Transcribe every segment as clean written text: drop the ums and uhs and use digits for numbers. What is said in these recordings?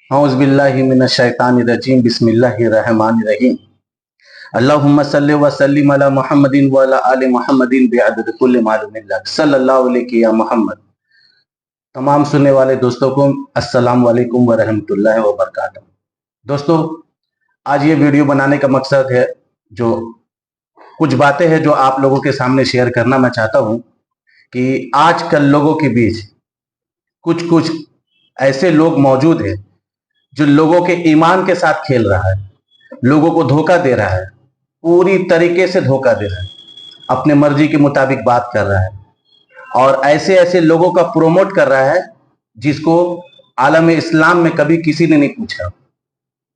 औज़ बिल्लाहि मिनश शैतानिर रजीम बिस्मिल्लाहिर रहमानिर रहीम अल्लाहुम्मा सल्लि व सल्लिम अला मुहम्मदिन व अला आलि मुहम्मदिन बिअदद कुल्लि मालूमिन लक सल्लल्लाहु अलैहि या मोहम्मद। तमाम सुनने वाले दोस्तों को अस्सलाम वालेकुम व रहमतुल्लाहि व बरकातहू। दोस्तों, आज ये वीडियो बनाने का मकसद है, जो कुछ बातें हैं जो आप लोगों के सामने शेयर करना मैं चाहता हूँ कि आजकल लोगों के बीच कुछ कुछ ऐसे लोग मौजूद हैं जो लोगों के ईमान के साथ खेल रहा है, लोगों को धोखा दे रहा है, पूरी तरीके से धोखा दे रहा है, अपने मर्जी के मुताबिक बात कर रहा है और ऐसे ऐसे लोगों का प्रोमोट कर रहा है जिसको आलम इस्लाम में कभी किसी ने नहीं पूछा।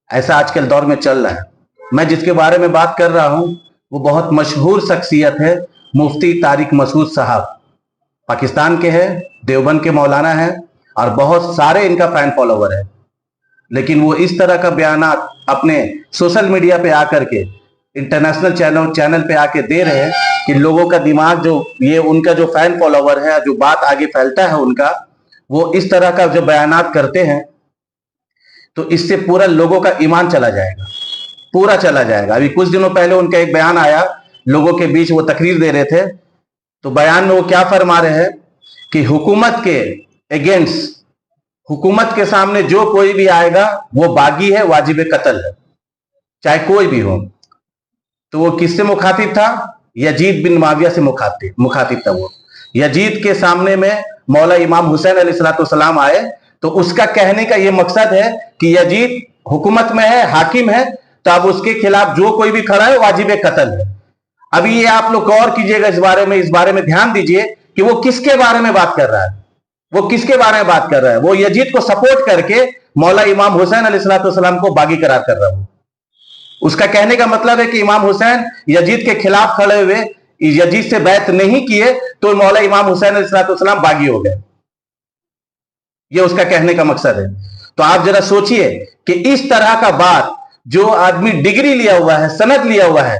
ऐसा आजकल दौर में चल रहा है। मैं जिसके बारे में बात कर रहा हूं वो बहुत मशहूर शख्सियत है, मुफ्ती तारिक मसूद साहब। पाकिस्तान के हैं, देवबंद के मौलाना हैं और बहुत सारे इनका फैन फॉलोवर है। लेकिन वो इस तरह का बयानात अपने सोशल मीडिया पे आकर के, इंटरनेशनल चैनल पे आके दे रहे हैं कि लोगों का दिमाग, जो ये उनका जो फैन फॉलोवर है, जो बात आगे फैलता है उनका, वो इस तरह का जो बयानात करते हैं तो इससे पूरा लोगों का ईमान चला जाएगा, पूरा चला जाएगा। अभी कुछ दिनों पहले उनका एक बयान आया, लोगों के बीच वो तकरीर दे रहे थे, तो बयान में वो क्या फरमा रहे हैं कि हुकूमत के अगेंस्ट, हुकूमत के सामने जो कोई भी आएगा वो बागी है, वाजिब कत्ल है, चाहे कोई भी हो। तो वो किससे मुखातिब था? यजीद बिन माविया से मुखातिब था। वो यजीद के सामने में मौला इमाम हुसैन अलैहिस्सलाम आए तो उसका कहने का ये मकसद है कि यजीद हुकूमत में है, हाकिम है, तो अब उसके खिलाफ जो कोई भी खड़ा है वाजिब कत्ल है। अभी ये आप लोग गौर कीजिएगा, इस बारे में ध्यान दीजिए कि वो किसके बारे में बात कर रहा है। वो किसके बारे में बात कर रहा है? वो यजीद को सपोर्ट करके मौला इमाम हुसैन अलैहिस्सलाम को बागी करार कर रहा है। उसका कहने का मतलब है कि इमाम हुसैन यजीद के खिलाफ खड़े हुए, यजीद से बैत नहीं किए तो मौला इमाम हुसैन अलैहिस्सलाम बागी हो गए। ये उसका कहने का मकसद है। तो आप जरा सोचिए कि इस तरह का बात, जो आदमी डिग्री लिया हुआ है, सनद लिया हुआ है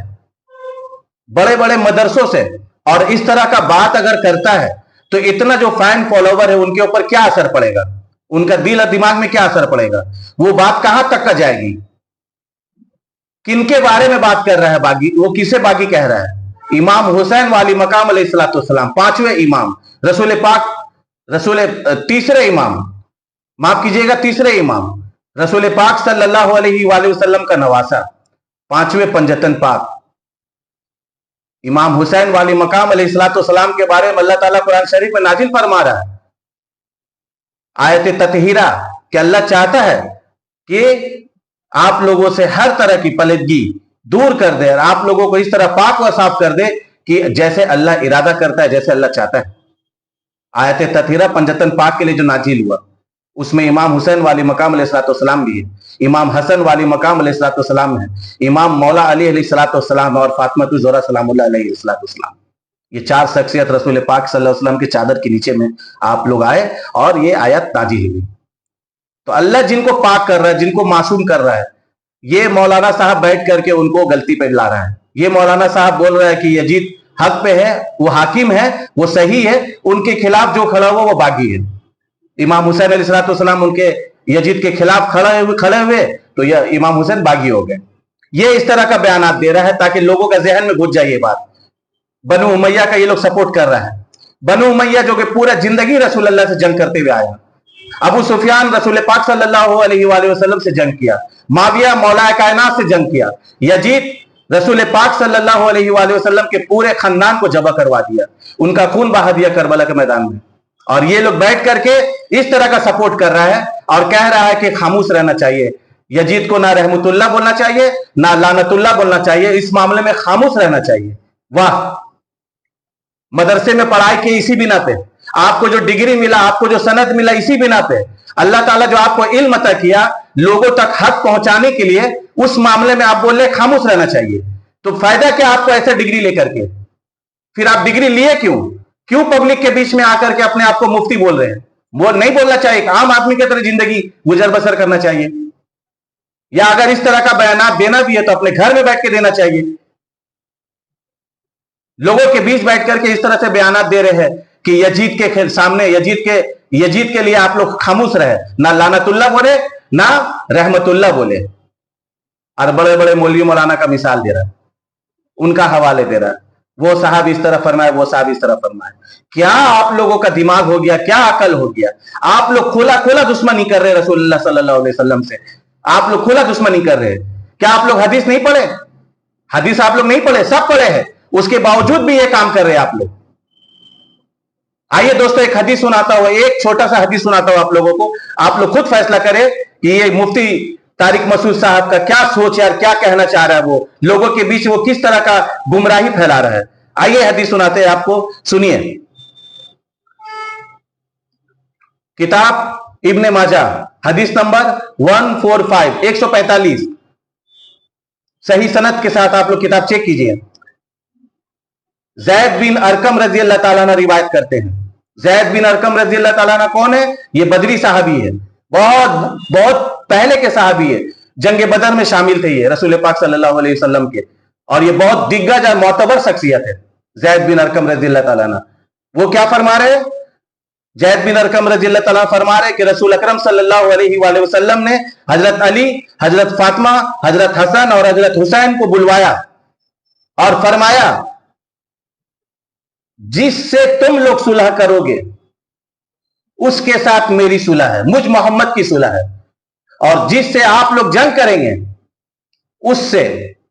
बड़े बड़े मदरसों से, और इस तरह का बात अगर करता है तो इतना जो फैन फॉलोवर है उनके ऊपर क्या असर पड़ेगा, उनका दिल और दिमाग में क्या असर पड़ेगा, वो बात कहां तक का जाएगी। किनके बारे में बात कर रहा है बागी? वो किसे बागी कह रहा है? इमाम हुसैन वाली मकाम अलैहिस्सलाम, पांचवें इमाम, रसूल पाक, तीसरे इमाम, माफ कीजिएगा, तीसरे इमाम, रसूल पाक सल्लल्लाहु अलैहि वसल्लम का नवासा, पांचवें पंजतन पाक इमाम हुसैन वाली मकाम अलैहिस्सलाम के बारे में अल्लाह ताला कुरान शरीफ में नाजिल फरमा रहा है आयत ततहीरा, कि अल्लाह चाहता है कि आप लोगों से हर तरह की पलीदगी दूर कर दे और आप लोगों को इस तरह पाक व साफ कर दे कि जैसे अल्लाह इरादा करता है, जैसे अल्लाह चाहता है। आयत ततहीरा पंजतन पाक के लिए जो नाजिल हुआ, उसमें इमाम हुसैन वाली मकाम अलैहिस्सलाम भी है, इमाम हसन वाली मकाम अलैहिस्सलाम है, इमाम मौला अली अलैहिस्सलाम और फातिमा ज़ोहरा सलामुल्लाह अलैहिस्सलाम। ये चार शख्सियत रसूल पाक सल्लल्लाहु अलैहि वसल्लम की चादर के नीचे में आप लोग आए और ये आयत नाजिल हुई। तो अल्लाह जिनको पाक कर रहा है, जिनको मासूम कर रहा है, ये मौलाना साहब बैठ करके उनको गलती पे ला रहा है। ये मौलाना साहब बोल रहा है कि यजीद हक पे है, वो हाकिम है, वो सही है, उनके खिलाफ जो खड़ा हुआ वो बागी है। इमाम हुसैन अलैहिस्सलाम उनके यजीद के खिलाफ खड़े हुए तो यह इमाम हुसैन बागी हो गए। ये इस तरह का बयान दे रहा है ताकि लोगों का जहन में घुस जाए ये बात। बनु उमैया का ये लोग सपोर्ट कर रहा है। बनु उमैया जो कि पूरा जिंदगी रसूल अल्लाह से जंग करते हुए आया। अबू सुफियान रसूल पाक सल्लल्लाहु अलैहि वसल्लम से जंग किया, माविया मौला कायनात से जंग किया, यजीद रसूल पाक सल्लल्लाहु अलैहि वसल्लम के पूरे खानदान को जबा करवा दिया, उनका खून बहा दिया करबला के मैदान में। और ये लोग बैठ करके इस तरह का सपोर्ट कर रहा है और कह रहा है कि खामोश रहना चाहिए, यजीद को ना रहमतुल्लाह बोलना चाहिए, ना लानतुल्लाह बोलना चाहिए, इस मामले में खामोश रहना चाहिए। वाह! मदरसे में पढ़ाई की इसी बिना पे, आपको जो डिग्री मिला, आपको जो सनद मिला, इसी बिना पे अल्लाह ताला जो आपको इल्म अता किया लोगों तक हक पहुंचाने के लिए, उस मामले में आप बोल रहे खामोश रहना चाहिए। तो फायदा क्या आपको ऐसा डिग्री लेकर के? फिर आप डिग्री लिए क्यों पब्लिक के बीच में आकर के अपने आप को मुफ्ती बोल रहे हैं? वो नहीं बोलना चाहिए, आम आदमी की तरह जिंदगी गुजर बसर करना चाहिए। या अगर इस तरह का बयान देना भी है तो अपने घर में बैठ के देना चाहिए। लोगों के बीच बैठ करके इस तरह से बयान दे रहे हैं कि यजीद के सामने, यजीद के लिए आप लोग खामोश रहे, ना लानतुल्लाह बोले, ना रहमतुल्लाह बोले। और बड़े बड़े मौलवी मौलाना का मिसाल दे रहा है, उनका हवाले दे रहा है, वो साहब इस तरह फरमाए, वो साहब इस तरह फरमाए। क्या आप लोगों का दिमाग हो गया, क्या अकल हो गया? आप लोग खुला खुला दुश्मनी कर रहे रसूलुल्लाह सल्लल्लाहु अलैहि वसल्लम से, आप लोग खुला दुश्मनी कर रहे हैं। क्या आप लोग हदीस नहीं पढ़े? हदीस आप लोग नहीं पढ़े? सब पढ़े हैं, उसके बावजूद भी ये काम कर रहे हैं आप लोग। आइए दोस्तों, एक हदीस सुनाता हूं, एक छोटा सा हदीस सुनाता हूं आप लोगों को, आप लोग खुद फैसला करें कि ये मुफ्ती तारिक मसूद साहब का क्या सोच है और क्या कहना चाह रहा है, वो लोगों के बीच वो किस तरह का गुमराही फैला रहा है। आइए हदीस सुनाते हैं आपको, सुनिए। किताब इब्ने माजा, हदीस नंबर 145, 145, सही सनद के साथ आप लोग किताब चेक कीजिए। ज़ैद बिन अरकम रजी अल्लाह ताला अन्हु रिवायत करते हैं। ज़ैद बिन अरकम रजी अल्लाह ताला अन्हु कौन है? ये बदरी साहबी है, बहुत बहुत पहले के साहबी है, जंग बदर में शामिल थे ये रसूल पाक सल्लल्लाहु अलैहि वसल्लम के, और ये बहुत दिग्गज और मोतबर शख्सियत है ज़ैद बिन अरकम रजी अल्लाह ताला अन्हु। वो क्या फरमा रहे? ज़ैद बिन अरकम रजी अल्लाह ताला फरमा रहे कि रसूल अकरम सल्लल्लाहु अलैहि वसल्लम ने हजरत अली, हजरत फातिमा, हजरत हसन और हजरत हुसैन को बुलवाया और फरमाया, जिससे तुम लोग सुलह करोगे उसके साथ मेरी सुलह है, मुझ मोहम्मद की सुलह है, और जिससे आप लोग जंग करेंगे उससे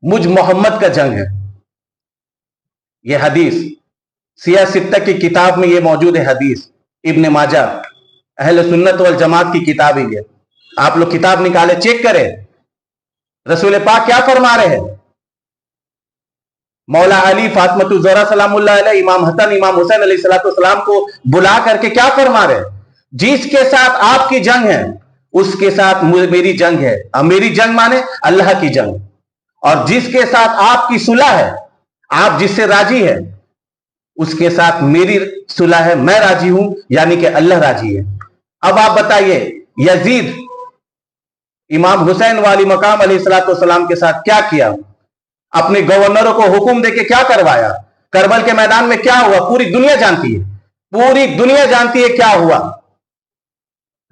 मुझ मोहम्मद का जंग है। यह हदीस सिया सित्ता की किताब में यह मौजूद है। हदीस इब्ने माजा, अहले सुन्नत वल जमात की किताब ही है। आप लोग किताब निकाले, चेक करें रसूल पाक क्या फरमा रहे हैं। मौला अली, फातिमा ज़हरा सलामुल्लाह अलैहा, इमाम हसन, इमाम हुसैन अलैहिस्सलाम को बुला करके क्या फरमा रहे? जिसके साथ आपकी जंग है उसके साथ मेरी जंग है। अब मेरी जंग माने अल्लाह की जंग, और जिसके साथ आपकी सुलह है, आप जिससे राजी है, उसके साथ मेरी सुलह है, मैं राजी हूं, यानी कि अल्लाह राजी है। अब आप बताइए, यजीद इमाम हुसैन वाली मकाम अलैहिस्सलाम के साथ क्या किया? अपने गवर्नरों को हुक्म देके क्या करवाया? करबल के मैदान में क्या हुआ? पूरी दुनिया जानती है, पूरी दुनिया जानती है क्या हुआ।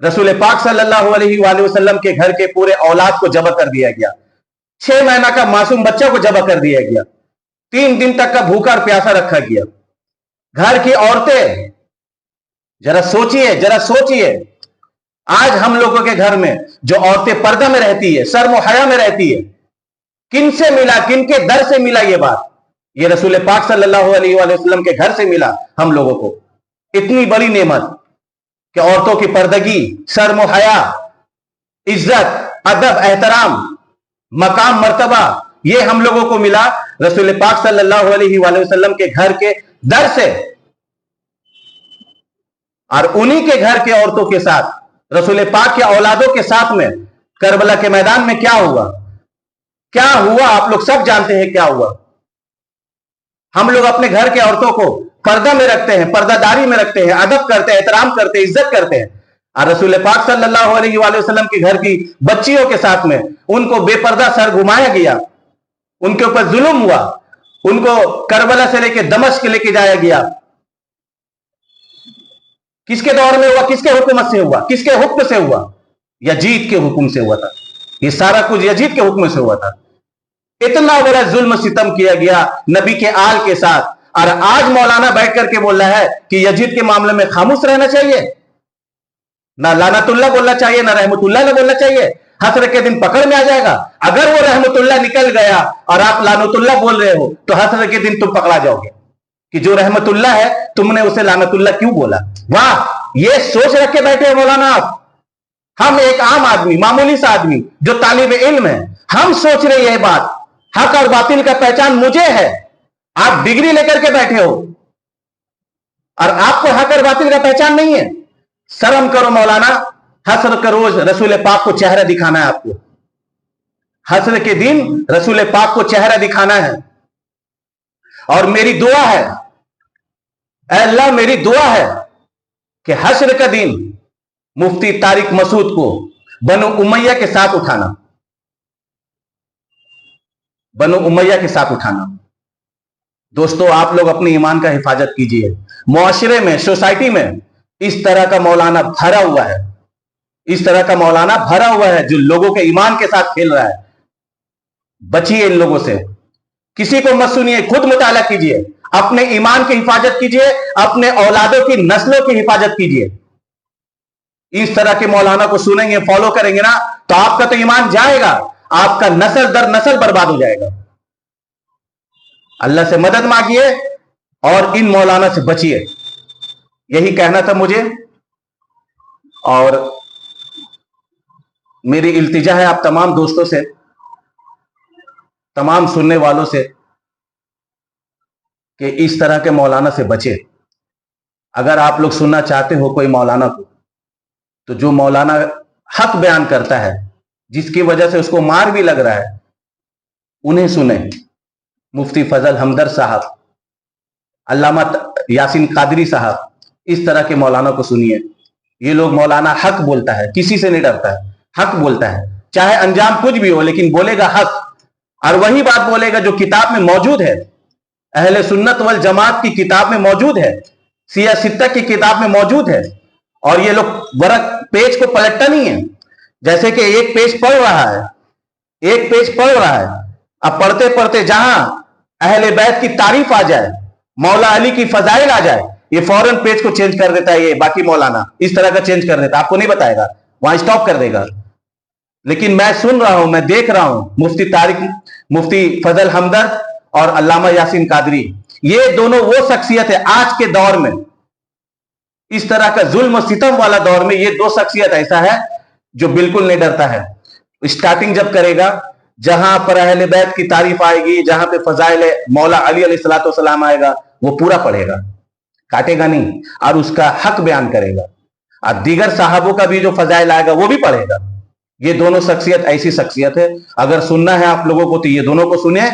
रसूल पाक सल्लल्लाहु अलैहि वसल्लम के घर के पूरे औलाद को जबह कर दिया गया, 6 महीना का मासूम बच्चा को जबह कर दिया गया, 3 दिन तक का भूखा और प्यासा रखा गया। घर की औरतें, जरा सोचिए, जरा सोचिए, आज हम लोगों के घर में जो औरतें पर्दा में रहती है, शर्म और हया में रहती है, किन से मिला, किन के दर से मिला ये बात? ये रसूल पाक सल्लल्लाहु अलैहि वसल्लम के घर से मिला हम लोगों को। इतनी बड़ी नेमत कि औरतों की पर्दगी, शर्म और हया, इज्जत, अदब, एहतराम, मकाम, मर्तबा, ये हम लोगों को मिला रसूल पाक सल्लल्लाहु अलैहि वसल्लम के घर के दर से। और उन्हीं के घर के औरतों के साथ, रसूल पाक के औलादों के साथ में करबला के मैदान में क्या हुआ? क्या हुआ आप लोग सब जानते हैं क्या हुआ। हम लोग अपने घर के औरतों को पर्दा में रखते हैं, पर्दादारी में रखते हैं, अदब करते हैं, एहतराम करते हैं, इज्जत करते हैं, और रसूल पाक सल्लल्लाहु अलैहि वसल्लम के घर की बच्चियों के साथ में उनको बेपर्दा सर घुमाया गया, उनके ऊपर जुल्म हुआ, उनको करबला से लेकर दमिश्क लेके जाया गया। किसके दौर में हुआ? किसके हुक्म से हुआ? किसके हुक्म से हुआ? यजीद के हुक्म से हुआ था। ये सारा कुछ यजीद के हुक्म से हुआ था। इतना बड़ा जुल्म सितम किया गया नबी के आल के साथ, और आज मौलाना बैठ करके बोल रहा है कि यजीद के मामले में खामोश रहना चाहिए, ना लानतुल्लाह बोलना चाहिए, ना रहमतुल्लाह बोलना चाहिए। हश्र के दिन पकड़ में आ जाएगा। अगर वो रहमतुल्लाह निकल गया और आप लानतुल्लाह बोल रहे हो तो हश्र के दिन तुम पकड़ा जाओगे कि जो रहमतुल्लाह है तुमने उसे लानतुल्लाह क्यों बोला। वाह, ये सोच रख के बैठे हो मौलाना आप। हम एक आम आदमी, मामूली सा आदमी जो तालिब इल्म है, हम सोच रहे ये बात, हक और बातिल का पहचान मुझे है। आप डिग्री लेकर के बैठे हो और आपको हक और बातिल का पहचान नहीं है। शर्म करो मौलाना। हश्र का रोज रसूल पाक को चेहरा दिखाना है आपको। हश्र के दिन रसूल पाक को चेहरा दिखाना है। और मेरी दुआ है, अल्लाह मेरी दुआ है कि हश्र का दिन मुफ्ती तारिक मसूद को बनु उमैया के साथ उठाना, बनु उमैया के साथ उठाना। दोस्तों, आप लोग अपने ईमान का हिफाजत कीजिए। मुआशरे में, सोसाइटी में इस तरह का मौलाना भरा हुआ है, इस तरह का मौलाना भरा हुआ है जो लोगों के ईमान के साथ खेल रहा है। बचिए इन लोगों से, किसी को मत सुनिए, खुद मुताला कीजिए, अपने ईमान की हिफाजत कीजिए, अपने औलादों की नस्लों की हिफाजत कीजिए। इस तरह के मौलाना को सुनेंगे, फॉलो करेंगे ना, तो आपका तो ईमान जाएगा, आपका नस्ल दर नस्ल बर्बाद हो जाएगा। अल्लाह से मदद मांगिए और इन मौलाना से बचिए, यही कहना था मुझे। और मेरी इल्तिजा है आप तमाम दोस्तों से, तमाम सुनने वालों से, कि इस तरह के मौलाना से बचे। अगर आप लोग सुनना चाहते हो कोई मौलाना को, तो जो मौलाना हक बयान करता है, जिसकी वजह से उसको मार भी लग रहा है, उन्हें सुने। मुफ्ती फजल हमदर्द साहब, अल्लामा यासीन कादरी साहब, इस तरह के मौलाना को सुनिए। ये लोग मौलाना हक बोलता है, किसी से नहीं डरता है, हक बोलता है, चाहे अंजाम कुछ भी हो, लेकिन बोलेगा हक, और वही बात बोलेगा जो किताब में मौजूद है, अहले सुन्नत वल जमात की किताब में मौजूद है, सिया सित्ता की किताब में मौजूद है। और ये लोग वर्क पेज को पलटता नहीं है, जैसे कि एक पेज पढ़ रहा है, एक पेज पढ़ रहा है, अब पढ़ते पढ़ते जहां अहले बैत की तारीफ आ जाए, मौला अली की फजाइल आ जाए, ये फौरन पेज को चेंज कर देता है। ये बाकी मौलाना इस तरह का चेंज कर देता है, आपको नहीं बताएगा, वहां स्टॉप कर देगा। लेकिन मैं सुन रहा हूं, मैं देख रहा हूं, मुफ्ती फजल हमदर्द और अल्लामा यासीन कादरी, ये दोनों वो शख्सियत है आज के दौर में, इस तरह का जुल्म सितम वाला दौर में, ये दो शख्सियत ऐसा है जो बिल्कुल नहीं डरता है। स्टार्टिंग जब करेगा, जहां पर अहले बैत की तारीफ आएगी, जहां पे फजाइल मौला अली अलैहिस्सलाम आएगा, वो पूरा पढ़ेगा, काटेगा नहीं, और उसका हक बयान करेगा। और दीगर साहबों का भी जो फजाइल आएगा वो भी पढ़ेगा। ये दोनों शख्सियत ऐसी शख्सियत है, अगर सुनना है आप लोगों को तो ये दोनों को सुनिए,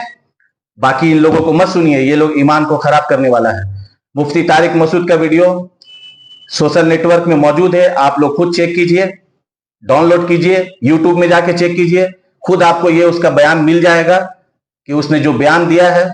बाकी इन लोगों को मत सुनिए, ये लोग ईमान को खराब करने वाला है। मुफ्ती तारिक मसूद का वीडियो सोशल नेटवर्क में मौजूद है, आप लोग खुद चेक कीजिए, डाउनलोड कीजिए, यूट्यूब में जाके चेक कीजिए, खुद आपको ये उसका बयान मिल जाएगा कि उसने जो बयान दिया है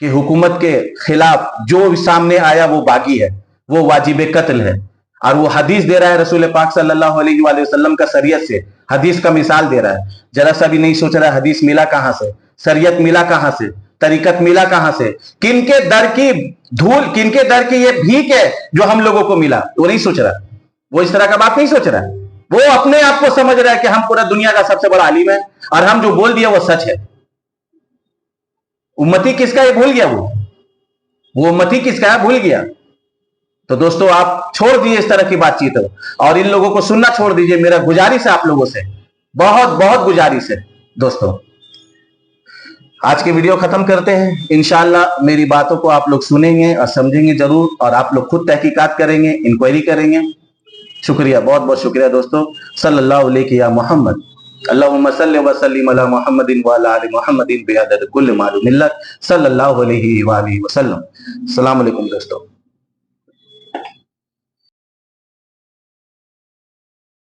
कि हुकूमत के खिलाफ जो सामने आया वो बागी है, वो वाजिब कत्ल है। और वो हदीस दे रहा है रसूल पाक सल्लल्लाहु अलैहि वसल्लम का शरीयत से, हदीस का मिसाल दे रहा है। जरा सा भी नहीं सोच रहा है हदीस मिला कहां से, शरीयत मिला कहां से, तरीकत मिला कहां से, किनके दर की धूल, किनके दर की ये भीख है जो हम लोगों को मिला, वो नहीं सोच रहा, वो इस तरह का बात नहीं सोच रहा है। वो अपने आप को समझ रहा है कि हम पूरा दुनिया का सबसे बड़ा आलिम है और हम जो बोल दिया वो सच है। उम्मती किसका है भूल गया, वो उम्मती किसका है भूल गया। तो दोस्तों आप छोड़ दीजिए इस तरह की बातचीत और इन लोगों को सुनना छोड़ दीजिए। मेरा गुजारिश है आप लोगों से, बहुत बहुत गुजारिश है दोस्तों। आज की वीडियो खत्म करते हैं। इंशाअल्लाह मेरी बातों को आप लोग सुनेंगे और समझेंगे जरूर, और आप लोग खुद तहकीकात करेंगे, इंक्वायरी करेंगे। शुक्रिया, बहुत बहुत शुक्रिया दोस्तों। सल्लल्लाहु अलैहि या मोहम्मद, अल्लाहुम्मा सल्लि व सल्लिम अला मुहम्मदिन व अला आलि मुहम्मदिन बिअदद कुल्लि मालूमिल्लाह सल्लल्लाहु अलैहि व आलिहि वसल्लम। अस्सलाम वालेकुम दोस्तों।